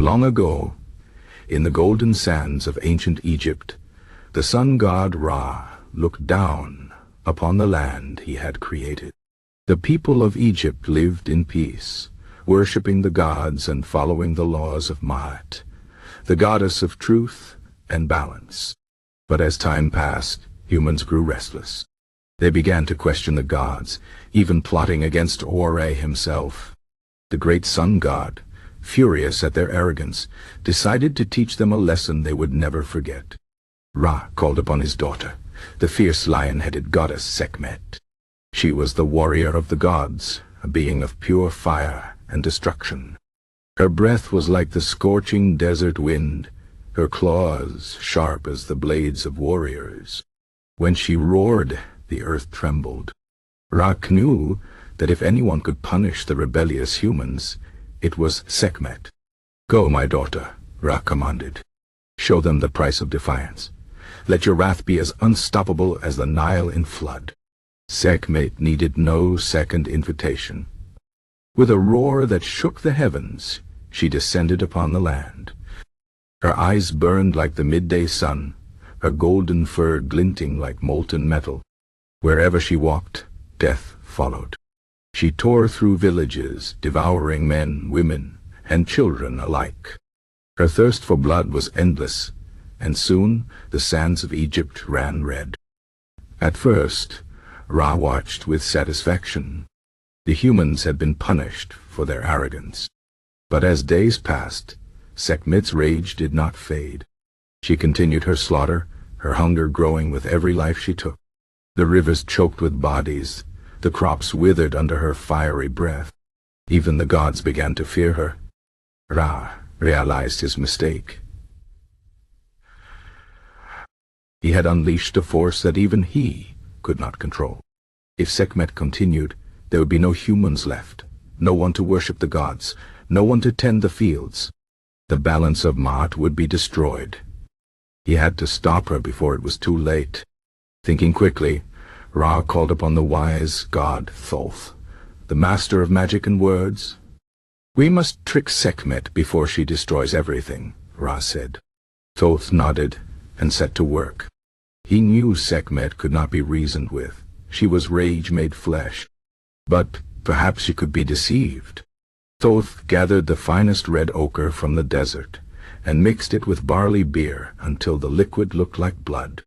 Long ago, in the golden sands of ancient Egypt, the sun god Ra looked down upon the land he had created. The people of Egypt lived in peace, worshipping the gods and following the laws of Ma'at, the goddess of truth and balance. But as time passed, humans grew restless. They began to question the gods, even plotting against Ore himself. The great sun god, furious at their arrogance, decided to teach them a lesson they would never forget. Ra called upon his daughter, the fierce lion-headed goddess Sekhmet. She was the warrior of the gods, a being of pure fire and destruction. Her breath was like the scorching desert wind, her claws sharp as the blades of warriors. When she roared, the earth trembled. Ra knew that if anyone could punish the rebellious humans, it was Sekhmet. "Go, my daughter," Ra commanded. "Show them the price of defiance. Let your wrath be as unstoppable as the Nile in flood." Sekhmet needed no second invitation. With a roar that shook the heavens, she descended upon the land. Her eyes burned like the midday sun, her golden fur glinting like molten metal. Wherever she walked, death followed. She tore through villages, devouring men, women, and children alike. Her thirst for blood was endless, and soon the sands of Egypt ran red. At first, Ra watched with satisfaction. The humans had been punished for their arrogance. But as days passed, Sekhmet's rage did not fade. She continued her slaughter, her hunger growing with every life she took. The rivers choked with bodies, the crops withered under her fiery breath. Even the gods began to fear her. Ra realized his mistake. He had unleashed a force that even he could not control. If Sekhmet continued, there would be no humans left, no one to worship the gods, no one to tend the fields. The balance of Ma'at would be destroyed. He had to stop her before it was too late. Thinking quickly, Ra called upon the wise god Thoth, the master of magic and words. "We must trick Sekhmet before she destroys everything," Ra said. Thoth nodded and set to work. He knew Sekhmet could not be reasoned with. She was rage made flesh. But perhaps she could be deceived. Thoth gathered the finest red ochre from the desert and mixed it with barley beer until the liquid looked like blood.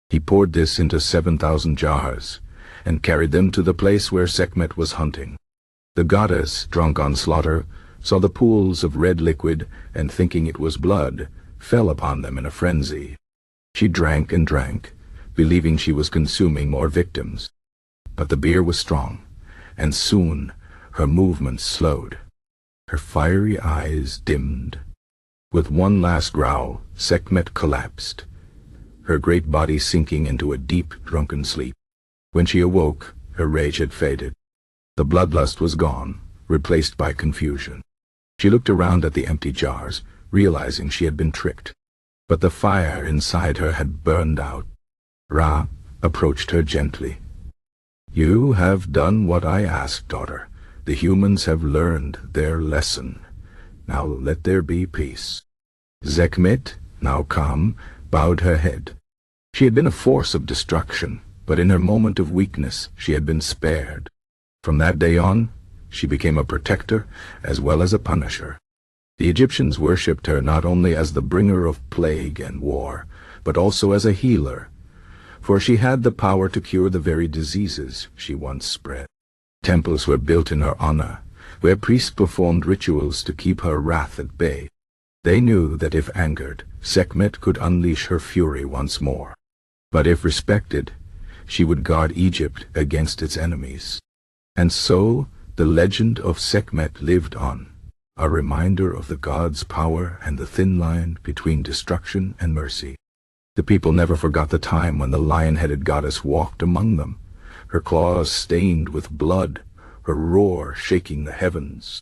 He poured this into 7,000 jars and carried them to the place where Sekhmet was hunting. The goddess, drunk on slaughter, saw the pools of red liquid and, thinking it was blood, fell upon them in a frenzy. She drank and drank, believing she was consuming more victims. But the beer was strong, and soon her movements slowed. Her fiery eyes dimmed. With one last growl, Sekhmet collapsed, her great body sinking into a deep, drunken sleep. When she awoke, her rage had faded. The bloodlust was gone, replaced by confusion. She looked around at the empty jars, realizing she had been tricked. But the fire inside her had burned out. Ra approached her gently. "You have done what I asked, daughter. The humans have learned their lesson. Now let there be peace." Sekhmet, now calm, bowed her head. She had been a force of destruction, but in her moment of weakness she had been spared. From that day on, she became a protector as well as a punisher. The Egyptians worshipped her not only as the bringer of plague and war, but also as a healer, for she had the power to cure the very diseases she once spread. Temples were built in her honor, where priests performed rituals to keep her wrath at bay. They knew that if angered, Sekhmet could unleash her fury once more. But if respected, she would guard Egypt against its enemies. And so the legend of Sekhmet lived on, a reminder of the gods' power and the thin line between destruction and mercy. The people never forgot the time when the lion-headed goddess walked among them, her claws stained with blood, her roar shaking the heavens.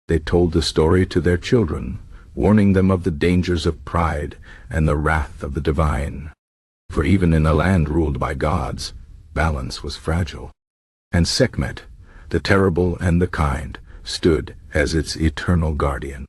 They told the story to their children, warning them of the dangers of pride and the wrath of the divine. For even in a land ruled by gods, balance was fragile. And Sekhmet, the terrible and the kind, stood as its eternal guardian.